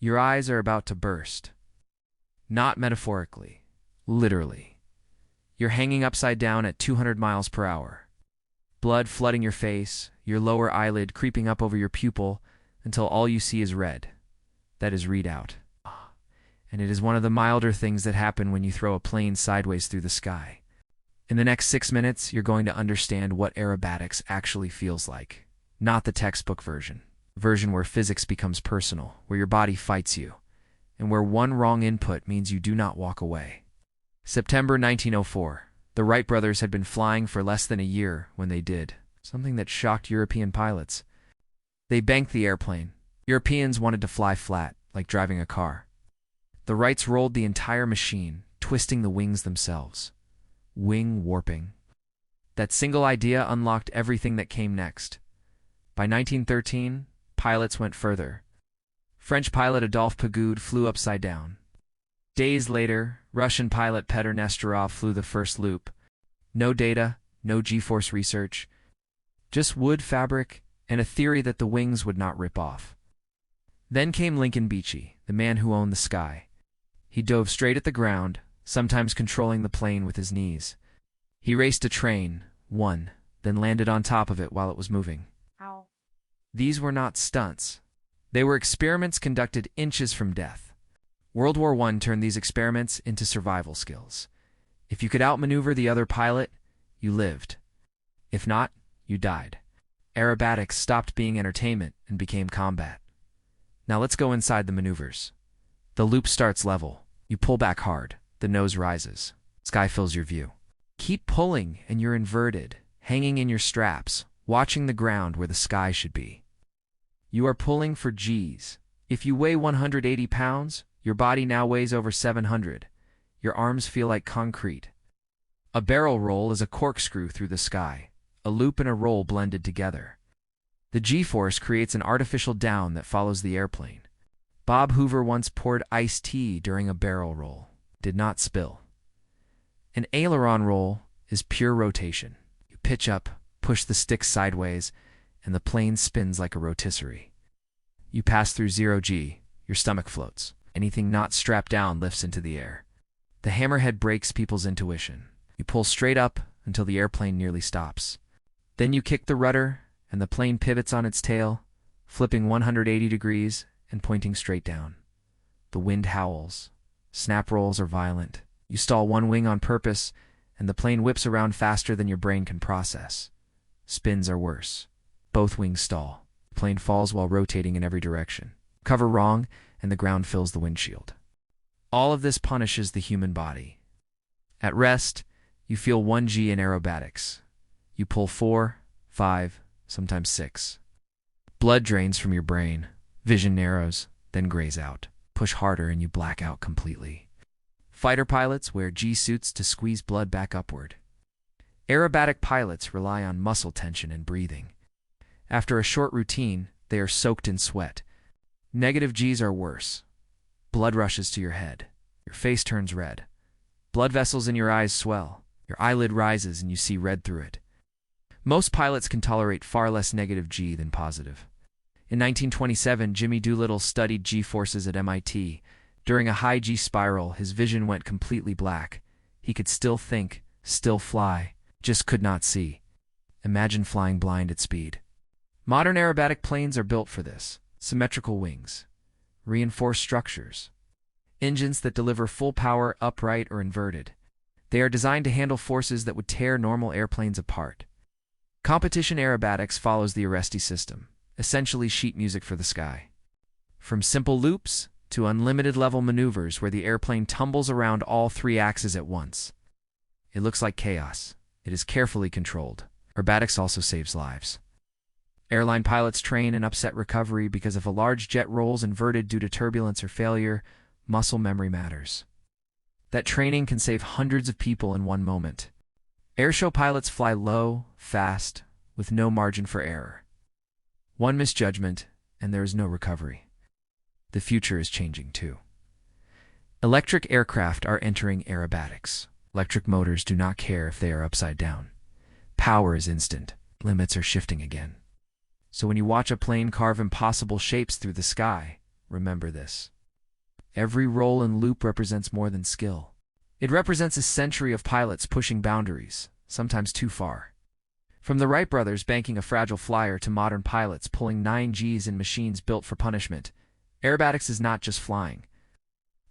Your eyes are about to burst. Not metaphorically, literally. You're hanging upside down at 200 miles per hour. Blood flooding your face, your lower eyelid creeping up over your pupil until all you see is red. That is redout. And it is one of the milder things that happen when you throw a plane sideways through the sky. In the next 6 minutes, you're going to understand what aerobatics actually feels like. Not the textbook version. Version where physics becomes personal, where your body fights you, and where one wrong input means you do not walk away. September 1904. The Wright brothers had been flying for less than a year when they did something that shocked European pilots. They banked the airplane. Europeans wanted to fly flat, like driving a car. The Wrights rolled the entire machine, twisting the wings themselves. Wing warping. That single idea unlocked everything that came next. By 1913, pilots went further. French pilot Adolphe Pagoude flew upside down. Days later, Russian pilot Petr Nestorov flew the first loop. No data, no G-force research, just wood fabric and a theory that the wings would not rip off. Then came Lincoln Beechey, the man who owned the sky. He dove straight at the ground, sometimes controlling the plane with his knees. He raced a train, won, then landed on top of it while it was moving. Ow. These were not stunts. They were experiments conducted inches from death. World War I turned these experiments into survival skills. If you could outmaneuver the other pilot, you lived. If not, you died. Aerobatics stopped being entertainment and became combat. Now let's go inside the maneuvers. The loop starts level. You pull back hard. The nose rises. Sky fills your view. Keep pulling and you're inverted, hanging in your straps, watching the ground where the sky should be. You are pulling for G's. If you weigh 180 pounds, your body now weighs over 700. Your arms feel like concrete. A barrel roll is a corkscrew through the sky, a loop and a roll blended together. The G-force creates an artificial down that follows the airplane. Bob Hoover once poured iced tea during a barrel roll. Did not spill. An aileron roll is pure rotation. You pitch up, push the stick sideways, and the plane spins like a rotisserie. You pass through 0G, your stomach floats. Anything not strapped down lifts into the air. The hammerhead breaks people's intuition. You pull straight up until the airplane nearly stops. Then you kick the rudder, and the plane pivots on its tail, flipping 180 degrees and pointing straight down. The wind howls. Snap rolls are violent. You stall one wing on purpose, and the plane whips around faster than your brain can process. Spins are worse. Both wings stall. The plane falls while rotating in every direction. Cover wrong, and the ground fills the windshield. All of this punishes the human body. At rest, you feel 1G in aerobatics. You pull 4, 5, sometimes 6. Blood drains from your brain. Vision narrows, then grays out. Push harder and you black out completely. Fighter pilots wear G-suits to squeeze blood back upward. Aerobatic pilots rely on muscle tension and breathing. After a short routine, they are soaked in sweat. Negative Gs are worse. Blood rushes to your head. Your face turns red. Blood vessels in your eyes swell. Your eyelid rises and you see red through it. Most pilots can tolerate far less negative G than positive. In 1927, Jimmy Doolittle studied G-forces at MIT. During a high G spiral, his vision went completely black. He could still think, still fly, just could not see. Imagine flying blind at speed. Modern aerobatic planes are built for this. Symmetrical wings, reinforced structures, engines that deliver full power upright or inverted. They are designed to handle forces that would tear normal airplanes apart. Competition aerobatics follows the Aresti system, essentially sheet music for the sky. From simple loops to unlimited level maneuvers where the airplane tumbles around all 3 axes at once. It looks like chaos. It is carefully controlled. Aerobatics also saves lives. Airline pilots train in upset recovery because if a large jet rolls inverted due to turbulence or failure, muscle memory matters. That training can save hundreds of people in one moment. Airshow pilots fly low, fast, with no margin for error. One misjudgment, and there is no recovery. The future is changing too. Electric aircraft are entering aerobatics. Electric motors do not care if they are upside down. Power is instant. Limits are shifting again. So when you watch a plane carve impossible shapes through the sky, remember this. Every roll and loop represents more than skill. It represents a century of pilots pushing boundaries, sometimes too far. From the Wright brothers banking a fragile flyer to modern pilots pulling 9Gs in machines built for punishment, aerobatics is not just flying.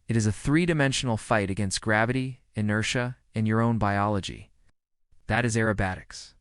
It is a three-dimensional fight against gravity, inertia, and your own biology. That is aerobatics.